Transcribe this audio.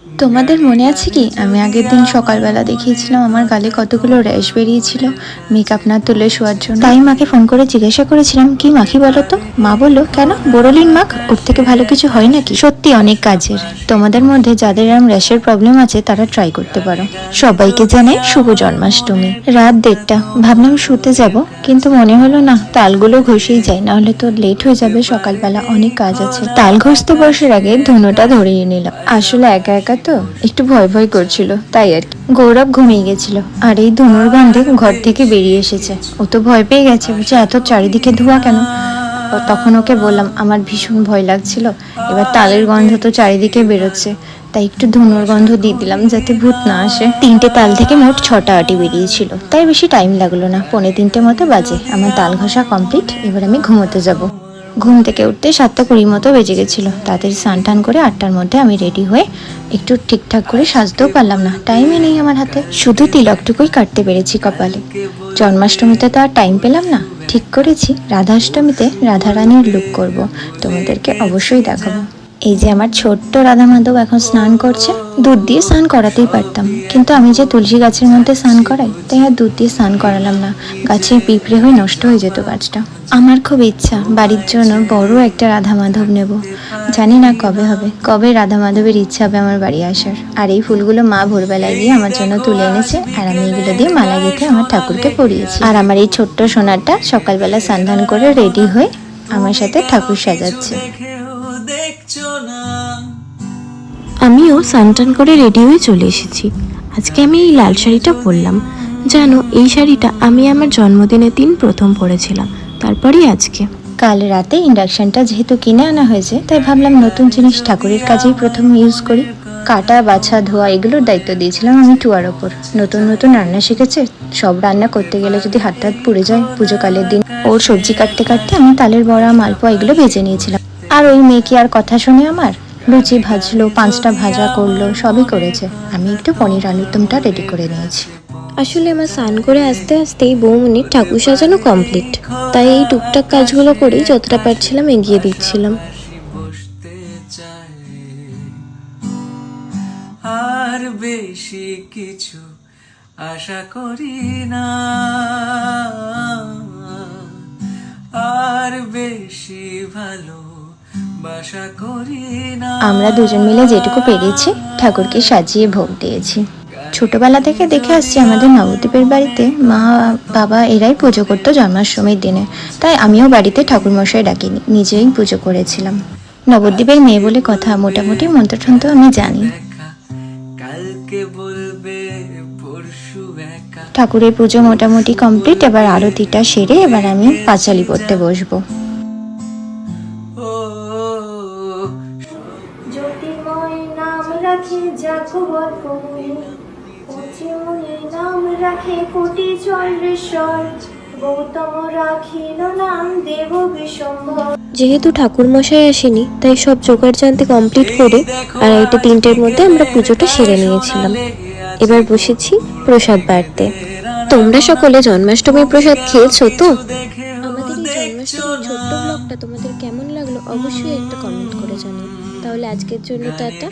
তোমাদের মনে আছে কি আমি আগের দিন সকালবেলা দেখিয়েছিলাম আমার গালে কতগুলো র্যাশ বেরিয়েছিল মেকআপ না তুলে শোয়ার জন্য। তাই মাকে ফোন করে জিজ্ঞাসা করেছিলাম কি মাখি বলো তো। মা বললো কেন, বোরোলিন মাখ, ওর থেকে ভালো কিছু হয় নাকি। সত্যি অনেক কাজের। তোমাদের মধ্যে যাদের এরম র্যাশের প্রবলেম আছে তারা ট্রাই করতে পারো। সবাইকে জানাই শুভ জন্মাষ্টমী। রাত 1:30, ভাবলাম শুতে যাব, কিন্তু মনে হলো না, তালগুলো ঘষেই যাই, নাহলে তো লেট হয়ে যাবে, সকালবেলা অনেক কাজ আছে। তাল ঘষতে বসার আগে ধুনোটা ধরিয়ে নিলাম। আসলে একা একা তো একটু ভয় ভয় করছিল, তাই আর কি। গৌরব ঘুমিয়ে গেছিল আর এই ধুনোর গন্ধে ঘর থেকে বেরিয়ে এসেছে। ও তো ভয় পেয়ে গেছে, বলছে এত চারিদিকে ধোঁয়া কেন। তখন ওকে বললাম আমার ভীষণ ভয় লাগছিল, এবার তালের গন্ধ তো চারিদিকে বেরোচ্ছে, তাই একটু ধুনোর গন্ধ দিয়ে দিলাম যাতে ভূত না আসে। 3টে তাল থেকে মোট 6টা আটি বেরিয়েছিল, তাই বেশি টাইম লাগলো না। 2:45 মতো বাজে, আমার তাল ঘষা কমপ্লিট। এবার আমি ঘুমোতে যাব। ঘুম থেকে উঠতে 7:20 মতো বেজে গেছিলো। তাড়াতাড়ি স্নান টান করে 8টার মধ্যে আমি রেডি হয়ে একটু ঠিকঠাক করে সাজতেও পারলাম না, টাইমই নেই আমার হাতে। শুধু তিলকটুকুই কাটতে পেরেছি কপালে। জন্মাষ্টমীতে তো আর টাইম পেলাম না। ঠিক করেছি রাধাষ্টমীতে রাধারানীর লুক করব, তোমাদেরকে অবশ্যই দেখাবো। এই যে আমার ছোট্ট রাধা মাধব এখন স্নান করছে। দুধ দিয়ে স্নান করাতেই পারতাম, কিন্তু আমি যে তুলসী গাছের মধ্যে স্নান করাই, তাই আর দুধ দিয়ে স্নান করালাম না, গাছের পিঁপড়ে হয়ে নষ্ট হয়ে যেত গাছটা। আমার খুব ইচ্ছা বাড়ির জন্য বড় একটা রাধা মাধব নেব, জানি না কবে হবে, কবে রাধা মাধবের ইচ্ছা হবে আমার বাড়ি আসার। আর এই ফুলগুলো মা ভোরবেলায় গিয়ে আমার জন্য তুলে এনেছে, আর আমি এগুলো দিয়ে মালা গেঁথে আমার ঠাকুরকে পরিয়েছি। আর আমার এই ছোট্ট সোনাটা সকালবেলা স্নান করে রেডি হয়ে আমার সাথে ঠাকুর সাজাচ্ছে। আমিও স্নান করে রেডি হয়ে চলে এসেছি। আজকে আমি এই লাল শাড়িটা পরলাম। জানো, এই শাড়িটা আমি আমার জন্মদিনের দিন প্রথম পরেছিলাম, তারপরেই আজকে। কাল রাতে ইন্ডাকশনটা যেহেতু কিনে আনা হয়েছে, তাই ভাবলাম নতুন জিনিস ঠাকুরের কাজেই প্রথম ইউজ করি। কাটা বাছা ধোয়া এগুলোর দায়িত্ব দিয়েছিলাম আমি টুয়ার ওপর। নতুন নতুন রান্না শিখেছে, সব রান্না করতে গেলে যদি হাত পুড়ে যায় পুজো কালের দিন। ওর সবজি কাটতে কাটতে আমি তালের বড়া মালপোয়া এগুলো ভেজে নিয়েছিলাম। আর ওই মেয়ে কি আর কথা শুনে আমার, লুচি ভাজলো, 5টা ভাজা করলো, সবই করেছে। আমি একটু পনির আলুর দমটা রেডি করে নিয়েছি। আসলে আমার স্নান করে আস্তে আস্তেই বৌমনির ঠাকুর সাজানো কমপ্লিট, তাই এই টুকটাক কাজগুলো করেই যতটা পারছিলাম এগিয়ে দিচ্ছিলাম। আর বেশি কিছু আশা করি না, আর বেশি ভালো বাসা করি না। আমরা দুজন মিলে যেটুকু পেরেছি ঠাকুরকে সাজিয়ে ভোগ দিয়েছি। ছোটবেলা থেকে দেখে আসছি আমাদের নবদ্বীপের বাড়িতে মা বাবা এরাই পুজো করতো জন্মাষ্টমীর দিনে, তাই আমিও বাড়িতে ঠাকুরমশাই ডাকিনি, নিজেই পুজো করেছিলাম। নবদ্বীপের মেয়ে বলে কথা, মোটামুটি মন্ত্রঠন্ত্র আমি জানি। ঠাকুরের পুজো মোটামুটি কমপ্লিট। এবার আরতিটা সেরে এবার আমি পাঁচালি পড়তে বসবো। জ্যোতির্ময় নাম রাখে জাগবর কমুনি, পঁচিমুনি নাম রাখে কোটি চন্দ্রেশ্বর, গৌতম রাখিল নাম দেব বিশ্বম্ভর। যেহেতু ঠাকুর মশাই আসেনি, তাই সব জোগাড় জানতে কমপ্লিট করে 2:30-3টের মধ্যে আমরা পুজোটা সেরে নিয়েছিলাম। এবার বসেছি প্রসাদ বাড়তে। তোমরা সকলে জন্মাষ্টমীর প্রসাদ খেয়েছো তো? আমাদের এই জন্মাষ্টমীর ছোট্ট ব্লগটা তোমাদের কেমন লাগলো অবশ্যই একটা কমেন্ট করে জানিও। তাহলে আজকের জন্য টাটা।